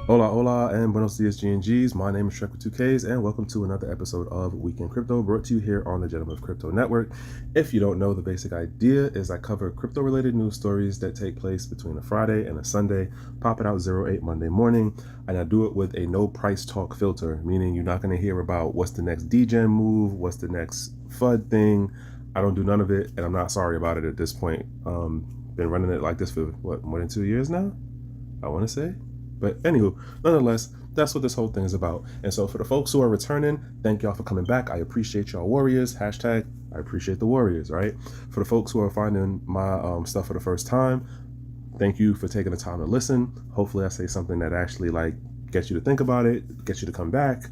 Hola, hola, and buenos dias, GnGs. My name is Trekkw2ks, and welcome to another episode of Weekend Crypto, brought to you here on the Gentleman of Crypto Network. If you don't know, the basic idea is I cover crypto-related news stories that take place between a Friday and a Sunday, pop it out 08 Monday morning, and I do it with a no price talk filter, meaning you're not going to hear about what's the next DGen move, what's the next FUD thing. I don't do none of it, and I'm not sorry about it at this point. Been running it like this for, what, more than 2 years now, I want to say? But anywho, nonetheless, that's what this whole thing is about. And so for the folks who are returning, thank y'all for coming back. I appreciate y'all warriors. Hashtag, I appreciate the warriors, right? For the folks who are finding my stuff for the first time, thank you for taking the time to listen. Hopefully I say something that actually like gets you to think about it, gets you to come back,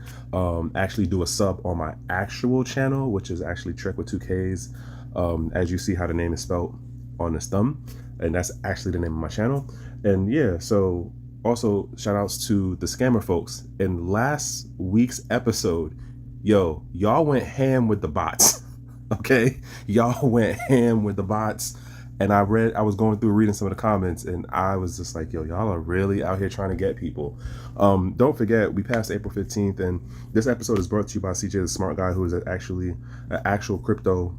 actually do a sub on my actual channel, which is actually Trekkw2ks, as you see how the name is spelled on this thumb. And that's actually the name of my channel. And yeah, so also, shout outs to the scammer folks. In last week's episode, y'all went ham with the bots. Okay? Y'all went ham with the bots. And I was going through reading some of the comments, and I was just like, y'all are really out here trying to get people. Don't forget, we passed April 15th, and this episode is brought to you by CJ the Smart Guy, who is actually an actual crypto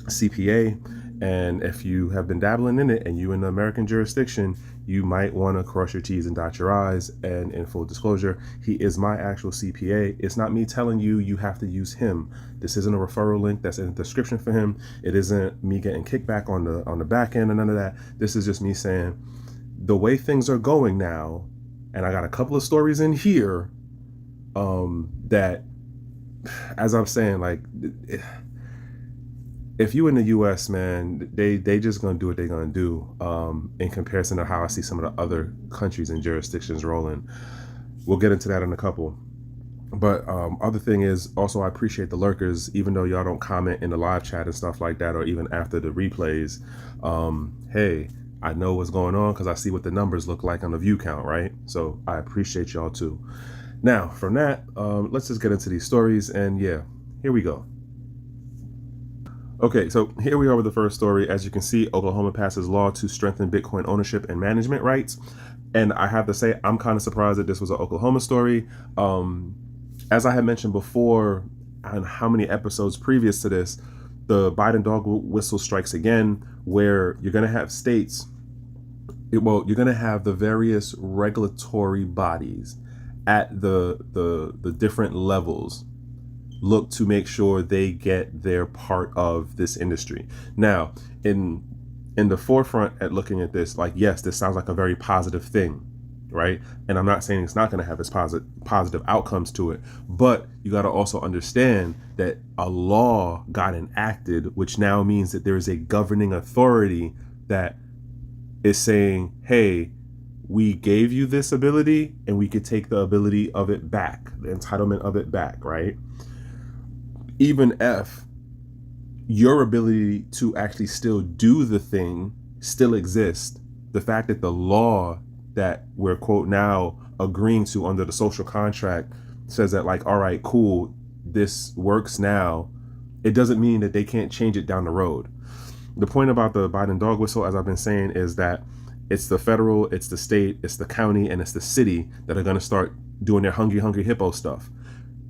CPA. And if you have been dabbling in it and you in the American jurisdiction, you might want to cross your T's and dot your I's. And in full disclosure, he is my actual CPA. It's not me telling you you have to use him. This isn't a referral link that's in the description for him. It isn't me getting kickback on the back end and none of that. This is just me saying the way things are going now, and I got a couple of stories in here that, as I'm saying, like, if you in the US, man, they just gonna do what they gonna do in comparison to how I see some of the other countries and jurisdictions rolling. We'll get into that in a couple. But other thing is also I appreciate the lurkers, even though y'all don't comment in the live chat and stuff like that, or even after the replays. Hey, I know what's going on because I see what the numbers look like on the view count, right? So I appreciate y'all too. Now, from that, let's just get into these stories, and yeah, here we go. Okay, so here we are with the first story. As you can see, Oklahoma passes law to strengthen Bitcoin ownership and management rights. And I have to say, I'm kind of surprised that this was an Oklahoma story. As I had mentioned before, on how many episodes previous to this, the Biden dog whistle strikes again, where you're going to have states, you're going to have the various regulatory bodies at the different levels look to make sure they get their part of this industry. Now, in the forefront at looking at this, like, yes, this sounds like a very positive thing, right? And I'm not saying it's not going to have its positive outcomes to it, but you got to also understand that a law got enacted, which now means that there is a governing authority that is saying, hey, we gave you this ability and we could take the ability of it back, the entitlement of it back, right? Even if your ability to actually still do the thing still exists, the fact that the law that we're, quote, now agreeing to under the social contract says that, like, all right, cool, this works now, it doesn't mean that they can't change it down the road. The point about the Biden dog whistle, as I've been saying, is that it's the federal, it's the state, it's the county, and it's the city that are going to start doing their hungry hippo stuff.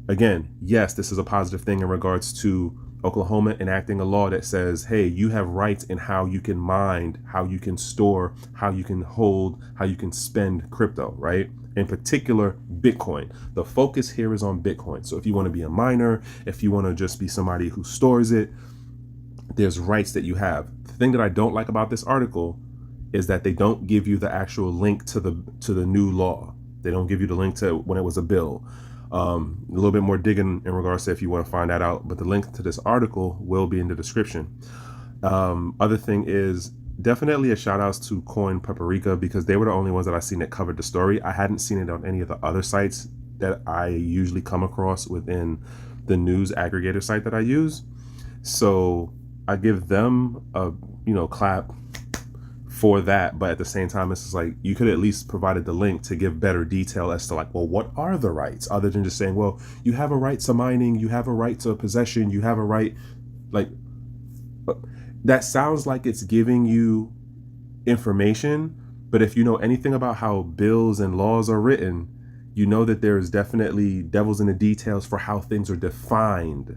Again, yes, this is a positive thing in regards to Oklahoma enacting a law that says, hey, you have rights in how you can mine, how you can store, how you can hold, how you can spend crypto, right? In particular, Bitcoin. The focus here is on Bitcoin. So if you want to be a miner, if you want to just be somebody who stores it, there's rights that you have. The thing that I don't like about this article is that they don't give you the actual link to the new law. They don't give you the link to when it was a bill. A little bit more digging in regards to if you want to find that out, but the link to this article will be in the description. Other thing is definitely a shout outs to Coin Paprika, because they were the only ones that I seen that covered the story. I hadn't seen it on any of the other sites that I usually come across within the news aggregator site that I use. So I give them a clap for that, but at the same time, it's just like you could at least provided the link to give better detail as to like, well, what are the rights, other than just saying, well, you have a right to mining, you have a right to possession, you have a right, like, that sounds like it's giving you information. But if you know anything about how bills and laws are written, you know that there's definitely devils in the details for how things are defined.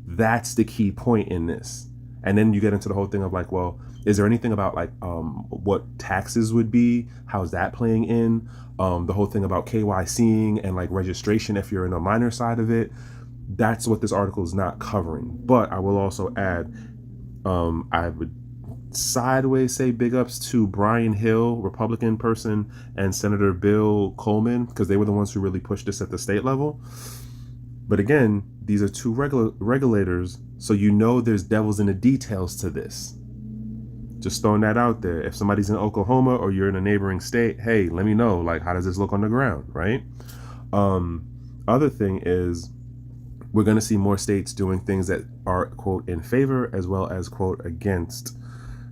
That's the key point in this. And then you get into the whole thing of like, well, is there anything about like what taxes would be? How's that playing in? The whole thing about KYCing and like registration if you're in the minor side of it. That's what this article is not covering. But I will also add, I would sideways say big ups to Brian Hill, Republican person, and Senator Bill Coleman, because they were the ones who really pushed this at the state level. But again, these are two regulators, so you know there's devils in the details to this. Just throwing that out there. If somebody's in Oklahoma or you're in a neighboring state, hey, let me know, like, how does this look on the ground, right? Other thing is, we're going to see more states doing things that are, quote, in favor as well as, quote, against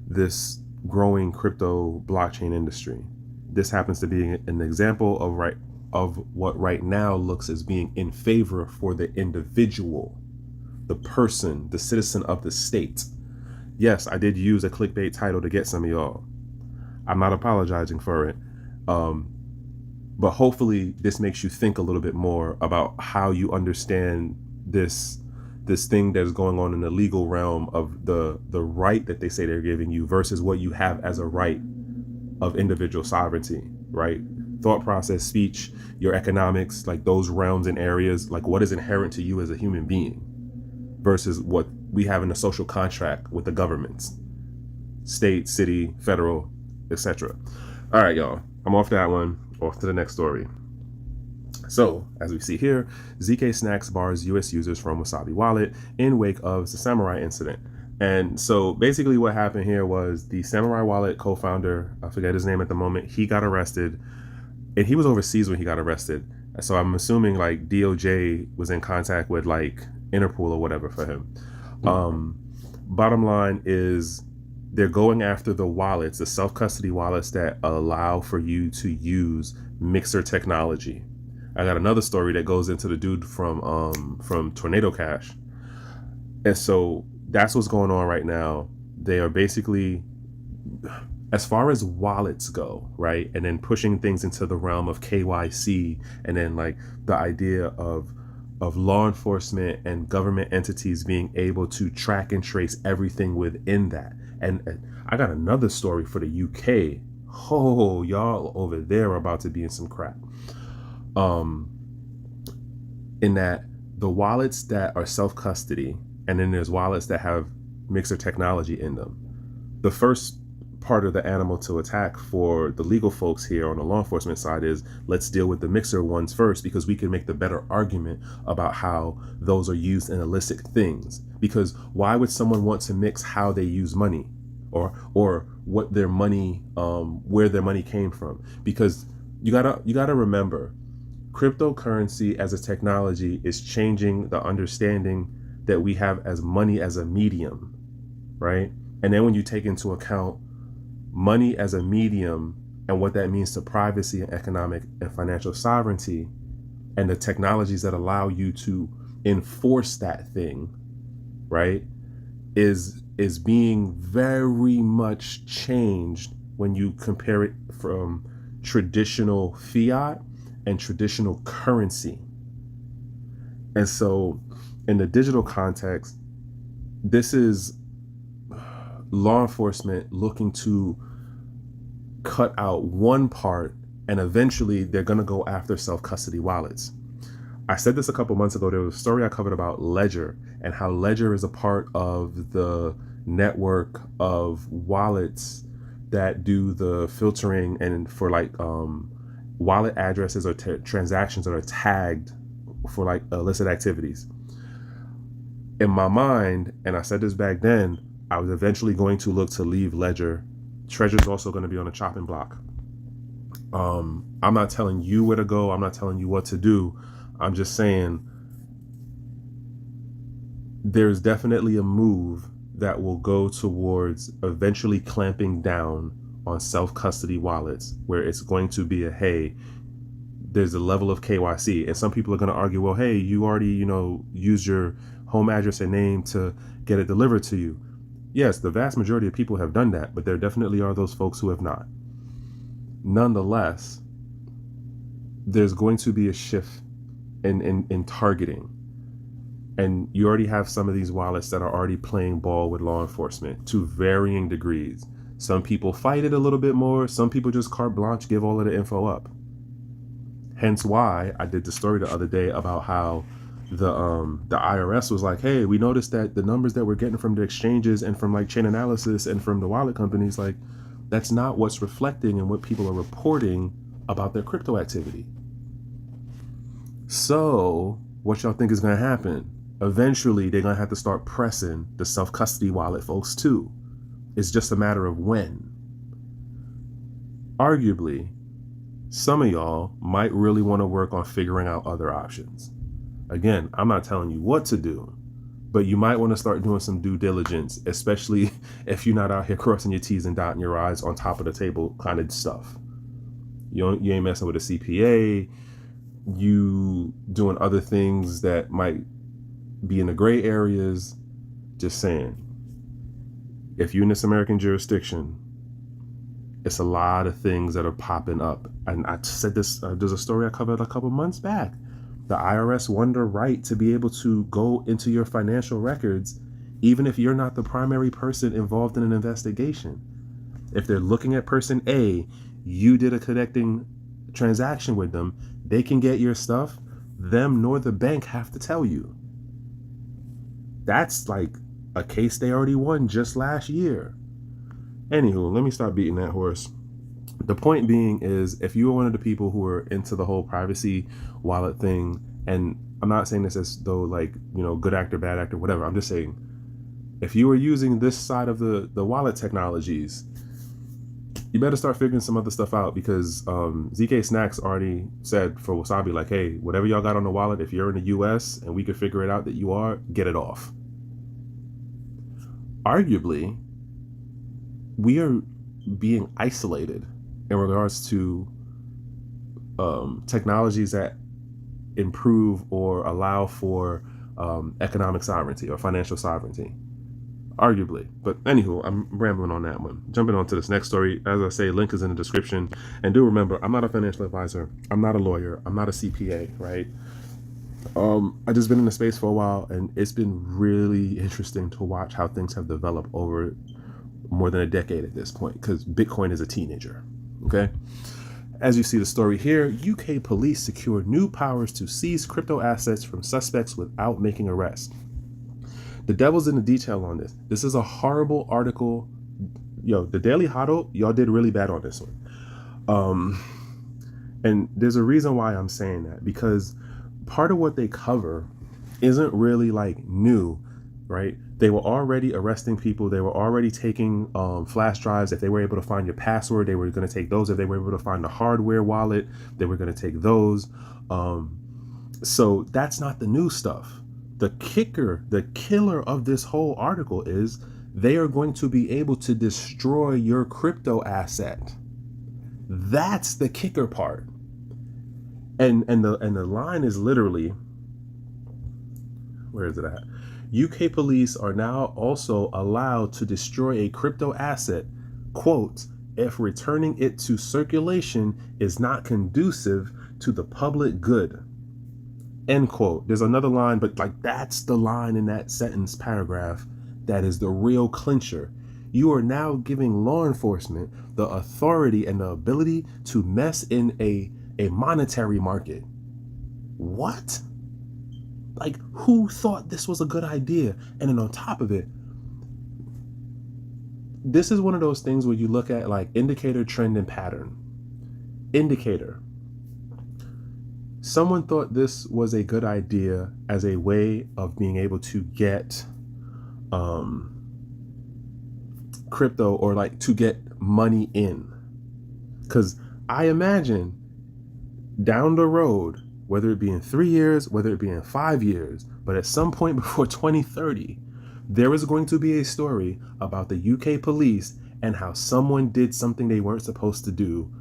this growing crypto blockchain industry. This happens to be an example of what right now looks as being in favor for the individual, the person, the citizen of the state. Yes, I did use a clickbait title to get some of y'all. I'm not apologizing for it. But hopefully this makes you think a little bit more about how you understand this thing that is going on in the legal realm of the right that they say they're giving you versus what you have as a right of individual sovereignty, right? Thought process, speech, your economics, like those realms and areas, like what is inherent to you as a human being versus what we have in a social contract with the governments, state, city, federal, etc. All right, y'all, I'm off that one, off to the next story. So, as we see here, ZK Snacks bars US users from Wasabi Wallet in wake of the Samouria incident. And so basically what happened here was the Samouria Wallet co-founder, I forget his name at the moment, he got arrested, and he was overseas when he got arrested. So I'm assuming like DOJ was in contact with like Interpol or whatever for him. Bottom line is they're going after the wallets, the self-custody wallets that allow for you to use Mixer technology. I got another story that goes into the dude from Trekkw2ks. And so that's what's going on right now. They are basically, as far as wallets go, right? And then pushing things into the realm of KYC, and then like the idea of law enforcement and government entities being able to track and trace everything within that. And I got another story for the UK. Oh, y'all over there are about to be in some crap. In that the wallets that are self-custody, and then there's wallets that have Mixer technology in them. The first part of the animal to attack for the legal folks here on the law enforcement side is let's deal with the Mixer ones first, because we can make the better argument about how those are used in illicit things. Because why would someone want to mix how they use money or what their money, where their money came from? Because you gotta remember, cryptocurrency as a technology is changing the understanding that we have as money as a medium, right? And then when you take into account money as a medium and what that means to privacy and economic and financial sovereignty, and the technologies that allow you to enforce that thing, right, is being very much changed when you compare it from traditional fiat and traditional currency. And so in the digital context, this is law enforcement looking to cut out one part, and eventually they're going to go after self-custody wallets. I said this a couple months ago. There was a story I covered about Ledger and how Ledger is a part of the network of wallets that do the filtering and for like wallet addresses or transactions that are tagged for like illicit activities. In my mind, and I said this back then, I was eventually going to look to leave Ledger. Treasure's also going to be on a chopping block. I'm not telling you where to go. I'm not telling you what to do. I'm just saying there's definitely a move that will go towards eventually clamping down on self-custody wallets, where it's going to be hey, there's a level of KYC. And some people are going to argue, well, hey, you already, use your home address and name to get it delivered to you. Yes, the vast majority of people have done that, but there definitely are those folks who have not. Nonetheless, there's going to be a shift in targeting. And you already have some of these wallets that are already playing ball with law enforcement to varying degrees. Some people fight it a little bit more. Some people just carte blanche give all of the info up. Hence why I did the story the other day about how the IRS was like, hey, we noticed that the numbers that we're getting from the exchanges and from like chain analysis and from the wallet companies, like that's not what's reflecting in what people are reporting about their crypto activity. So what y'all think is going to happen? Eventually, they're going to have to start pressing the self-custody wallet folks too. It's just a matter of when. Arguably, some of y'all might really want to work on figuring out other options. Again, I'm not telling you what to do, but you might want to start doing some due diligence, especially if you're not out here crossing your T's and dotting your I's on top of the table kind of stuff. You ain't messing with a CPA. You doing other things that might be in the gray areas. Just saying, if you're in this American jurisdiction, it's a lot of things that are popping up. And I said this, there's a story I covered a couple months back. The IRS won the right to be able to go into your financial records, even if you're not the primary person involved in an investigation. If they're looking at person A, you did a connecting transaction with them, they can get your stuff. Them nor the bank have to tell you. That's like a case they already won just last year. Anywho, let me stop beating that horse. The point being is, if you are one of the people who are into the whole privacy wallet thing, and I'm not saying this as though like, good actor, bad actor, whatever. I'm just saying, if you are using this side of the wallet technologies, you better start figuring some other stuff out, because ZK Snacks already said for Wasabi, like, hey, whatever y'all got on the wallet, if you're in the US and we could figure it out that you are, get it off. Arguably, we are being isolated in regards to technologies that improve or allow for economic sovereignty or financial sovereignty. Arguably. But anywho, I'm rambling on that one. Jumping on to this next story. As I say, link is in the description. And do remember, I'm not a financial advisor. I'm not a lawyer. I'm not a CPA, right? I just been in the space for a while, and it's been really interesting to watch how things have developed over more than a decade at this point, because Bitcoin is a teenager. Okay. As you see the story here, UK police secured new powers to seize crypto assets from suspects without making arrests. The devil's in the detail on this. This is a horrible article. The Daily Hodl, y'all did really bad on this one. And there's a reason why I'm saying that, because part of what they cover isn't really like new, right? They were already arresting people. They were already taking flash drives. If they were able to find your password, they were going to take those. If they were able to find the hardware wallet, they were going to take those. So that's not the new stuff. The killer of this whole article is they are going to be able to destroy your crypto asset. That's the kicker part. And the line is literally, where is it at? UK police are now also allowed to destroy a crypto asset, quote, if returning it to circulation is not conducive to the public good, end quote. There's another line, but like that's the line in that sentence paragraph that is the real clincher. You are now giving law enforcement the authority and the ability to mess in a monetary market. What? Like, who thought this was a good idea? And then on top of it, this is one of those things where you look at like indicator, trend, and pattern. Indicator. Someone thought this was a good idea as a way of being able to get crypto, or like to get money in. Because I imagine down the road, whether it be in 3 years, whether it be in 5 years, but at some point before 2030, there is going to be a story about the UK police and how someone did something they weren't supposed to do,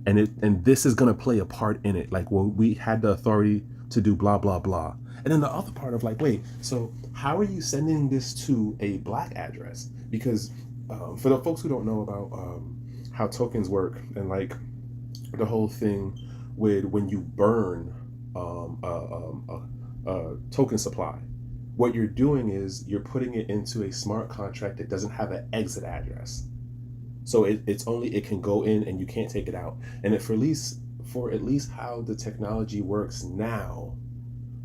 and this is going to play a part in it. Like, well, we had the authority to do blah blah blah. And then the other part of like, wait, so how are you sending this to a black address? Because for the folks who don't know about how tokens work, and like the whole thing with when you burn a token supply, what you're doing is you're putting it into a smart contract that doesn't have an exit address. So it can go in and you can't take it out. And for at least how the technology works now,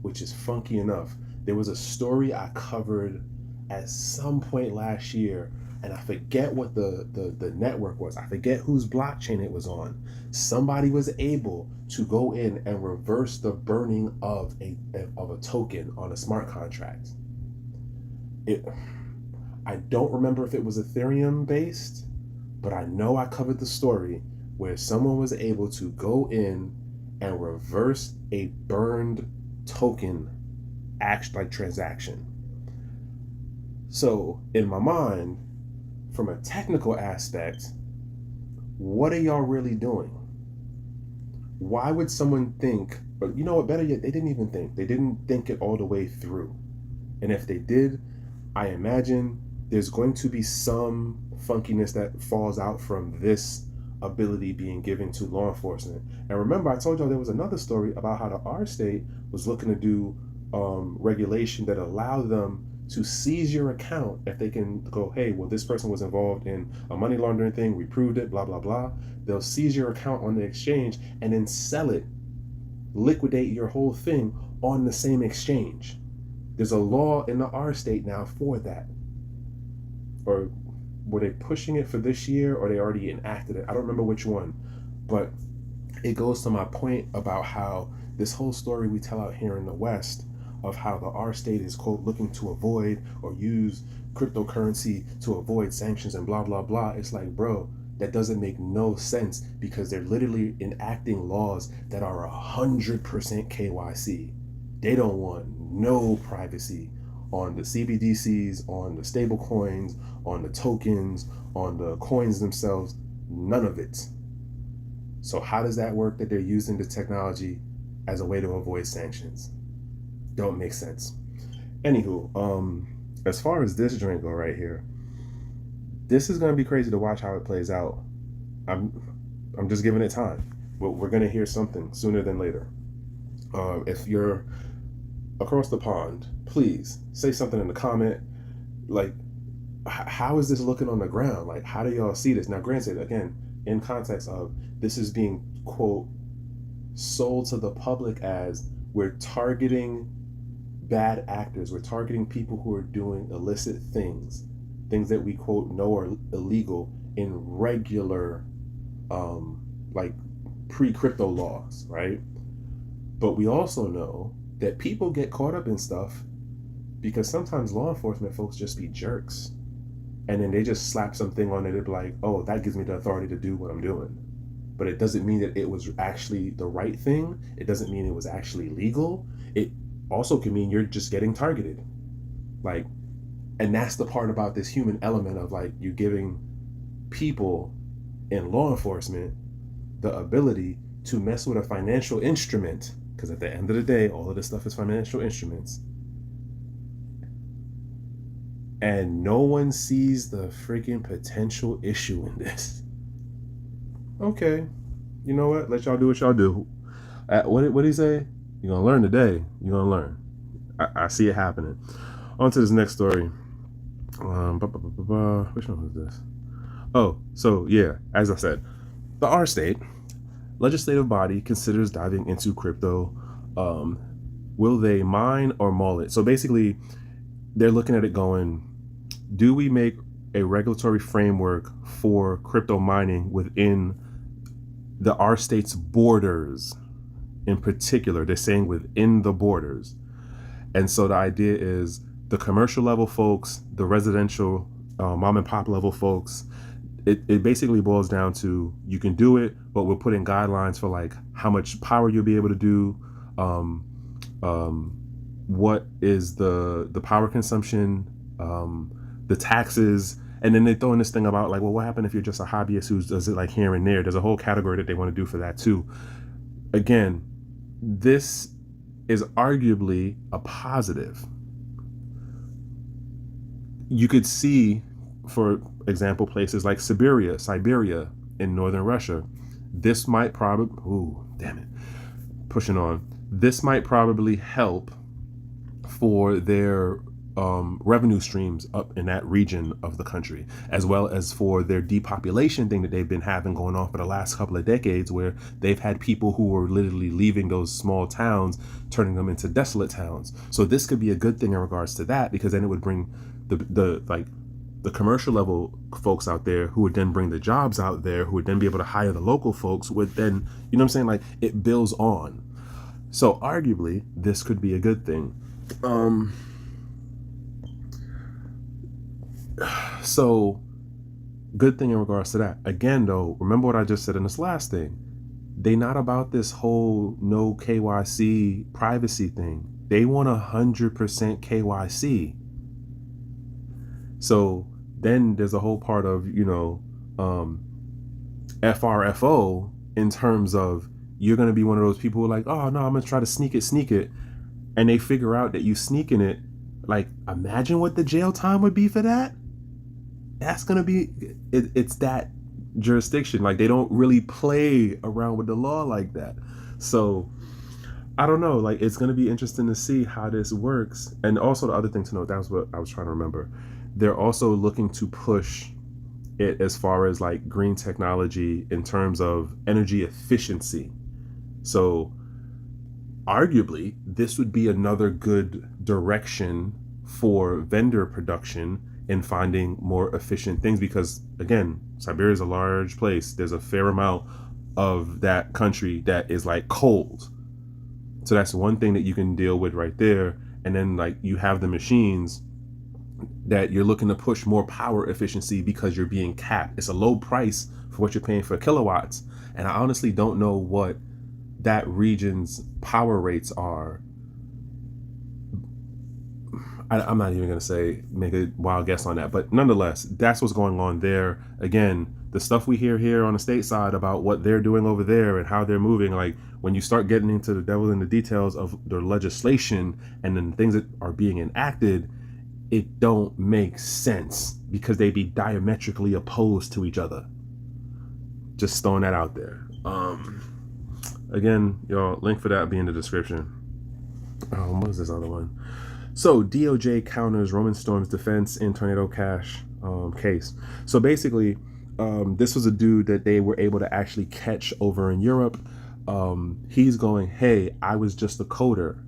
which is funky enough, there was a story I covered at some point last year, and I forget what the network was. I forget whose blockchain it was on. Somebody was able to go in and reverse the burning of a token on a smart contract. I don't remember if it was Ethereum based, but I know I covered the story where someone was able to go in and reverse a burned token transaction. So in my mind, from a technical aspect, what are y'all really doing? Why would someone think, or you know what, better yet, they didn't even think. They didn't think it all the way through. And if they did, I imagine there's going to be some funkiness that falls out from this ability being given to law enforcement. And remember, I told y'all there was another story about how our state was looking to do regulation that allowed them to seize your account if they can go, hey, well, this person was involved in a money laundering thing, we proved it, blah, blah, blah. They'll seize your account on the exchange and then sell it, liquidate your whole thing on the same exchange. There's a law in our state now for that. Or were they pushing it for this year, or they already enacted it? I don't remember which one, but it goes to my point about how this whole story we tell out here in the West of how our state is, quote, looking to avoid or use cryptocurrency to avoid sanctions and blah, blah, blah. It's like, bro, that doesn't make no sense, because they're literally enacting laws that are 100% KYC. They don't want no privacy on the CBDCs, on the stable coins, on the tokens, on the coins themselves, none of it. So how does that work that they're using the technology as a way to avoid sanctions? Don't make sense. Anywho, as far as this joint go right here, this is going to be crazy to watch how it plays out. I'm just giving it time. We're going to hear something sooner than later. If you're across the pond, please say something in the comment. Like, how is this looking on the ground? Like, how do y'all see this? Now, granted, again, in context of this is being, quote, sold to the public as we're targeting bad actors. We're targeting people who are doing illicit things that we, quote, know are illegal in regular, like pre-crypto laws, right? But we also know that people get caught up in stuff because sometimes law enforcement folks just be jerks. And then they just slap something on it and be like, oh, that gives me the authority to do what I'm doing. But it doesn't mean that it was actually the right thing. It doesn't mean it was actually legal. It also can mean you're just getting targeted. Like, and that's the part about this human element of like you giving people in law enforcement the ability to mess with a financial instrument. Because at the end of the day, all of this stuff is financial instruments. And no one sees the freaking potential issue in this. Okay, you know what? Let y'all do what y'all do. What did he say? You're going to learn today. You're going to learn. I see it happening. On to this next story. Which one was this? Oh, so yeah, as I said, the R state legislative body considers diving into crypto. Will they mine or mull it? So basically, they're looking at it going, do we make a regulatory framework for crypto mining within the R state's borders? In particular, they're saying within the borders. And so the idea is the commercial level folks, the residential mom and pop level folks, it basically boils down to you can do it, but we'll put in guidelines for like how much power you'll be able to do, what is the power consumption, the taxes, And then they throw in this thing about like, well, what happened if you're just a hobbyist who does it like here and there? There's a whole category that they want to do for that too. Again, this is arguably a positive. You could see, for example, places like Siberia in northern Russia. This might This might probably help for their revenue streams up in that region of the country, as well as for their depopulation thing that they've been having going on for the last couple of decades, where they've had people who were literally leaving those small towns, turning them into desolate towns. So this could be a good thing in regards to that, because then it would bring the commercial level folks out there, who would then bring the jobs out there, who would then be able to hire the local folks, would then, you know what I'm saying? Like, it builds on. So arguably this could be a good thing. So good thing in regards to that. Again, though, remember what I just said in this last thing. They not about this whole no KYC privacy thing. They want 100% KYC. So then there's a whole part of, FRFO, in terms of you're going to be one of those people who are like, oh no, I'm going to try to sneak it. And they figure out that you sneaking it. Like, imagine what the jail time would be for that. That's going to be, it's that jurisdiction. Like, they don't really play around with the law like that. So I don't know, like, it's going to be interesting to see how this works. And also the other thing to note, that was what I was trying to remember. They're also looking to push it as far as like green technology in terms of energy efficiency. So arguably, this would be another good direction for vendor production in finding more efficient things, because again, Siberia is a large place. There's a fair amount of that country that is like cold. So that's one thing that you can deal with right there. And then like you have the machines that you're looking to push more power efficiency because you're being capped. It's a low price for what you're paying for kilowatts. And I honestly don't know what that region's power rates are. I'm not even going to make a wild guess on that, but nonetheless, that's what's going on there. Again, the stuff we hear here on the state side about what they're doing over there and how they're moving, like when you start getting into the devil in the details of the legislation and then things that are being enacted, it don't make sense because they be diametrically opposed to each other. Just throwing that out there. Again, y'all, link for that will be in the description. What was this other one? So DOJ counters Roman Storm's defense in Tornado Cash case. So basically, this was a dude that they were able to actually catch over in Europe. He's going, hey, I was just a coder.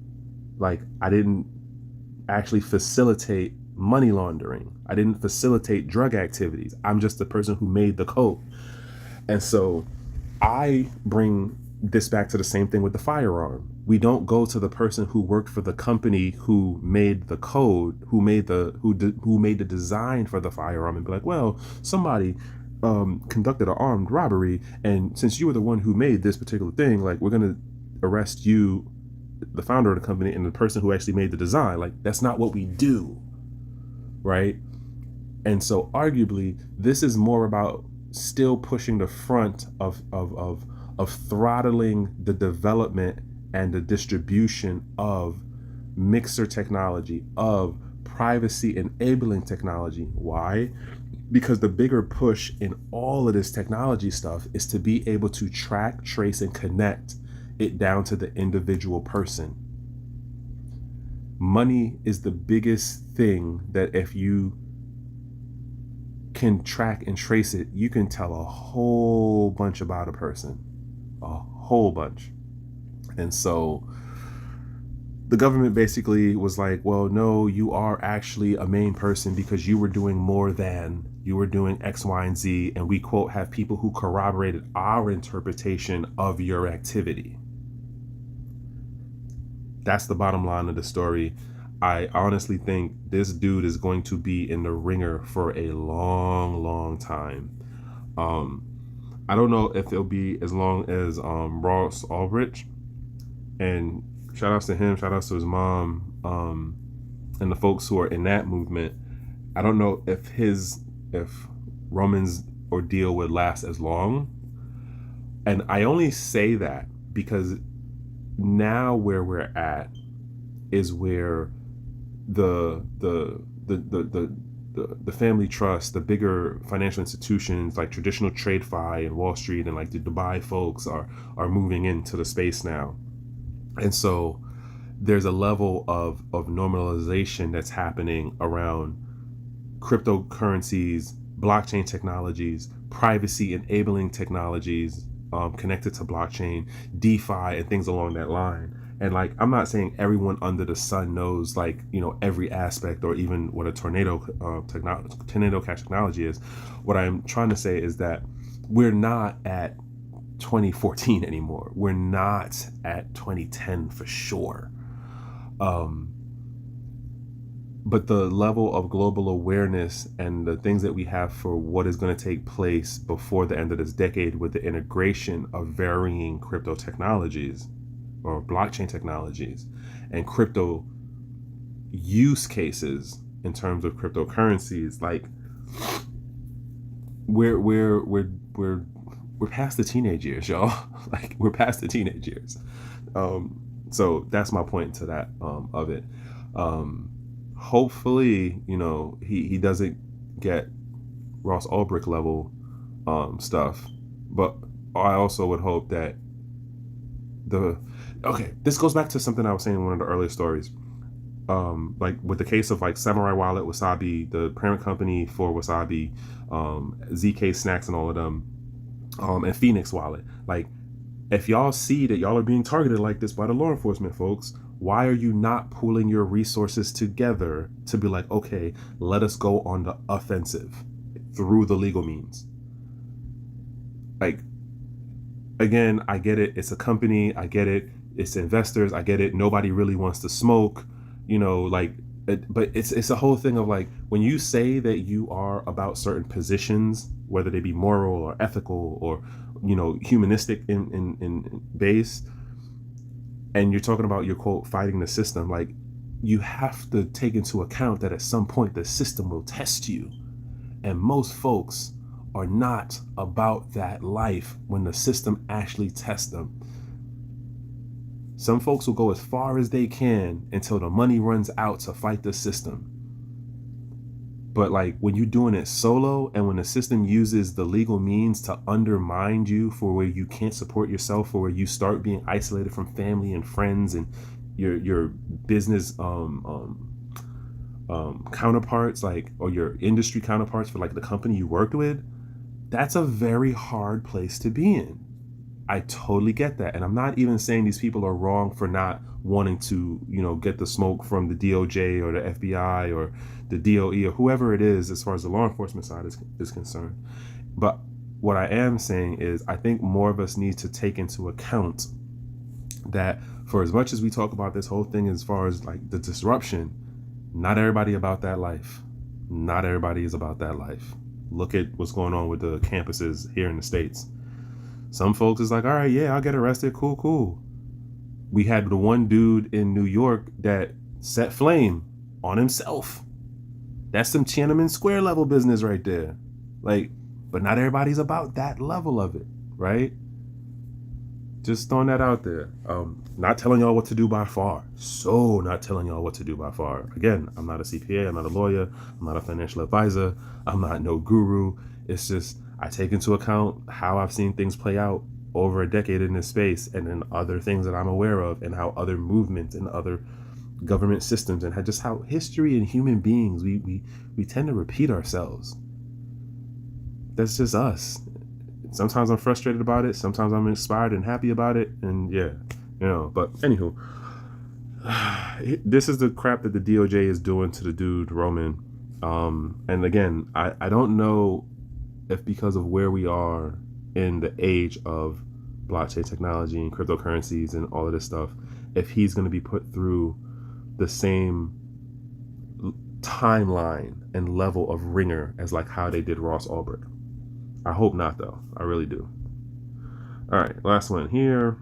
Like, I didn't actually facilitate money laundering. I didn't facilitate drug activities. I'm just the person who made the code. And so I bring this back to the same thing with the firearm. We don't go to the person who worked for the company who made the code, who made the design for the firearm, and be like, well, somebody conducted an armed robbery, and since you were the one who made this particular thing, like, we're gonna arrest you, the founder of the company, and the person who actually made the design. Like, that's not what we do, right? And so arguably, this is more about still pushing the front of throttling the development and the distribution of mixer technology, of privacy enabling technology. Why? Because the bigger push in all of this technology stuff is to be able to track, trace, and connect it down to the individual person. Money is the biggest thing that if you can track and trace it, you can tell a whole bunch about a person. A whole bunch. And so the government basically was like, well, no, you are actually a main person because you were doing more than, you were doing X, Y, and Z. And we, quote, have people who corroborated our interpretation of your activity. That's the bottom line of the story. I honestly think this dude is going to be in the ringer for a long, long time. I don't know if it'll be as long as Ross Ulbricht. And shout outs to him, shout outs to his mom, and the folks who are in that movement. I don't know if his if Roman's ordeal would last as long. And I only say that because now where we're at is where the family trust, the bigger financial institutions like traditional TradeFi and Wall Street and like the Dubai folks are moving into the space now. And so there's a level of normalization that's happening around cryptocurrencies, blockchain technologies, privacy enabling technologies connected to blockchain, DeFi, and things along that line. And like, I'm not saying everyone under the sun knows like, you know, every aspect or even what a tornado cash technology is. What I'm trying to say is that we're not at 2014 anymore. We're not at 2010 for sure. But the level of global awareness and the things that we have for what is going to take place before the end of this decade with the integration of varying crypto technologies or blockchain technologies and crypto use cases in terms of cryptocurrencies, like we're past the teenage years, y'all. Like we're past the teenage years. So that's my point to that of it. Hopefully, you know, he doesn't get Ross Ulbricht level stuff, but I also would hope that this goes back to something I was saying in one of the earlier stories. Like with the case of like Samouria Wallet, Wasabi, the parent company for Wasabi, ZK Snacks and all of them, and Phoenix Wallet. Like, if y'all see that y'all are being targeted like this by the law enforcement folks, why are you not pooling your resources together to be like, okay, let us go on the offensive through the legal means? Like, again, I get it. It's a company. I get it. It's investors. I get it. Nobody really wants to smoke, you know, like, but it's a whole thing of like, when you say that you are about certain positions, whether they be moral or ethical or, you know, humanistic in base, and you're talking about your quote fighting the system, like, you have to take into account that at some point the system will test you, and most folks are not about that life when the system actually tests them. Some folks will go as far as they can until the money runs out to fight the system. But like, when you're doing it solo and when the system uses the legal means to undermine you for where you can't support yourself, or where you start being isolated from family and friends and your business counterparts, like, or your industry counterparts for like the company you worked with, that's a very hard place to be in. I totally get that. And I'm not even saying these people are wrong for not wanting to, you know, get the smoke from the DOJ or the FBI or the DOE or whoever it is as far as the law enforcement side is concerned. But what I am saying is, I think more of us need to take into account that for as much as we talk about this whole thing as far as like the disruption, not everybody about that life. Not everybody is about that life. Look at what's going on with the campuses here in the States. Some folks is like, all right, yeah, I'll get arrested. Cool. We had the one dude in New York that set flame on himself. That's some Tiananmen Square level business right there. Like, but not everybody's about that level of it, right? Just throwing that out there. Not telling y'all what to do by far. So not telling y'all what to do by far. Again, I'm not a CPA. I'm not a lawyer. I'm not a financial advisor. I'm not no guru. It's just, I take into account how I've seen things play out over a decade in this space, and then other things that I'm aware of, and how other movements and other government systems, and just how history and human beings, we tend to repeat ourselves. That's just us. Sometimes I'm frustrated about it. Sometimes I'm inspired and happy about it. And yeah, you know, but anywho, this is the crap that the DOJ is doing to the dude, Roman. And again, I don't know if because of where we are in the age of blockchain technology and cryptocurrencies and all of this stuff, if he's going to be put through the same timeline and level of ringer as like how they did Ross Ulbricht. I hope not, though. I really do. All right, last one here.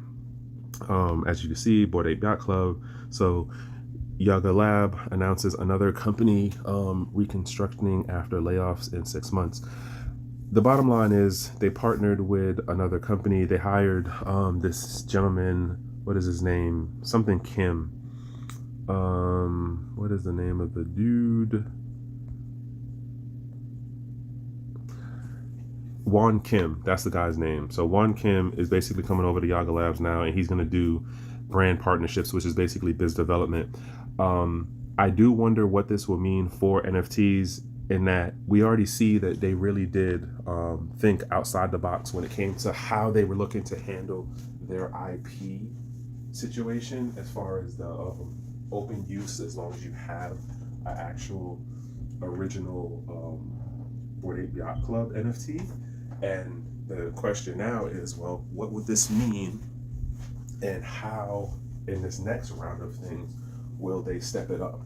As you can see, Bored Ape Yacht Club. So Yuga Lab announces another company reconstructing after layoffs in 6 months. The bottom line is they partnered with another company. They hired this gentleman. What is his name? Something Kim. What is the name of the dude? Won Kim. That's the guy's name. So Won Kim is basically coming over to Yuga Labs now, and he's going to do brand partnerships, which is basically biz development. I do wonder what this will mean for NFTs, in that we already see that they really did think outside the box when it came to how they were looking to handle their IP situation, as far as the open use, as long as you have an actual original Bored Ape Yacht Club NFT. And the question now is, well, what would this mean, and how in this next round of things will they step it up?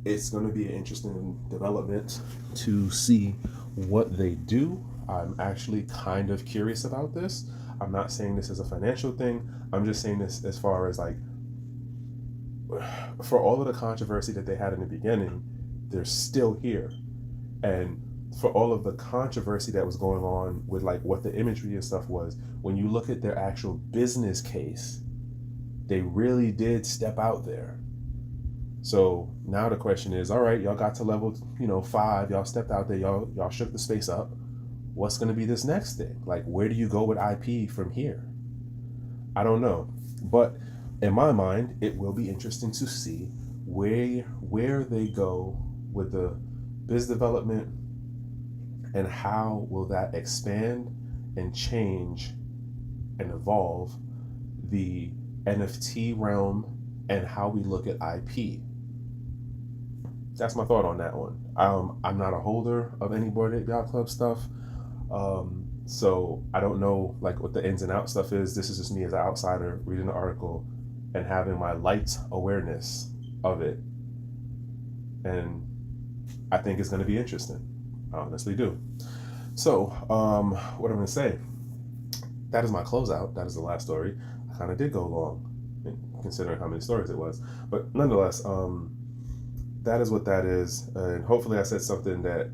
It's going to be an interesting development to see what they do. I'm actually kind of curious about this. I'm not saying this is a financial thing. I'm just saying this as far as, like, for all of the controversy that they had in the beginning, they're still here. And for all of the controversy that was going on with, like, what the imagery and stuff was, when you look at their actual business case, they really did step out there. So now the question is, all right, y'all got to level 5, y'all stepped out there, y'all shook the space up. What's going to be this next thing? Like, where do you go with IP from here? I don't know. But in my mind, it will be interesting to see where they go with the biz development, and how will that expand and change and evolve the NFT realm, and how we look at IP. That's my thought on that one. I'm not a holder of any Bored Ape Yacht Club stuff, so I don't know, like, what the ins and outs stuff is. This is just me as an outsider reading the article and having my light awareness of it, and I think it's going to be interesting. I honestly do. So what I'm going to say, that is my closeout. That is the last story. I kind of did go long, considering how many stories it was, but nonetheless, that is what that is. And hopefully I said something that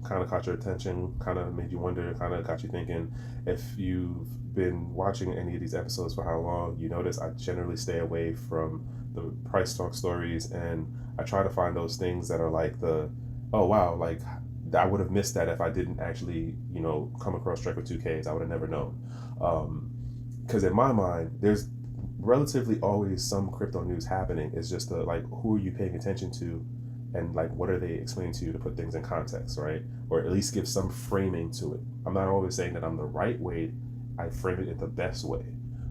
kind of caught your attention, kind of made you wonder, kind of got you thinking. If you've been watching any of these episodes for how long, you notice I generally stay away from the price talk stories, and I try to find those things that are like oh wow, like I would have missed that if I didn't actually come across Trekkw2ks. I would have never known, because in my mind there's relatively always some crypto news happening. It's just like, who are you paying attention to, and like, what are they explaining to you to put things in context, right? Or at least give some framing to it. I'm not always saying that I'm the right way. I frame it in the best way,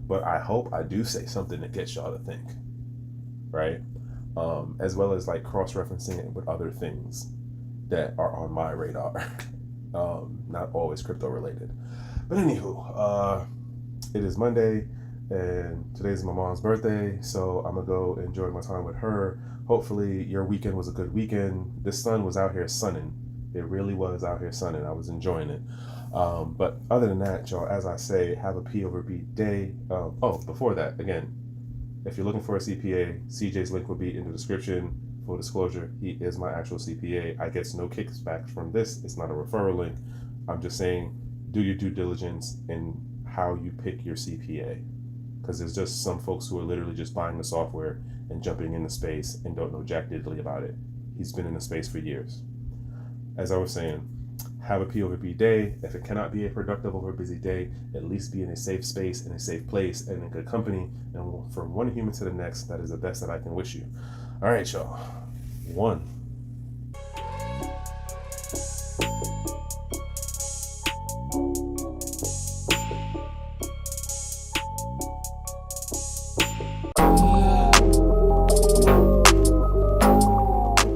but I hope I do say something that gets y'all to think, right? As well as like cross-referencing it with other things that are on my radar. Not always crypto related. But anywho, it is Monday, and today's my mom's birthday, so I'm gonna go enjoy my time with her. Hopefully your weekend was a good weekend. The sun was out here sunning. It really was out here sunning. I was enjoying it. But other than that, y'all, as I say, have a P over B day. Before that, again, if you're looking for a CPA, CJ's link will be in the description. Full disclosure, he is my actual CPA. I get no kickbacks from this. It's not a referral link. I'm just saying, do your due diligence in how you pick your CPA. Because there's just some folks who are literally just buying the software and jumping into space and don't know jack diddly about it. He's been in the space for years. As I was saying, have a P over B day. If it cannot be a productive over a busy day, at least be in a safe space, in a safe place, and in good company. And from one human to the next, that is the best that I can wish you. All right, y'all. 1.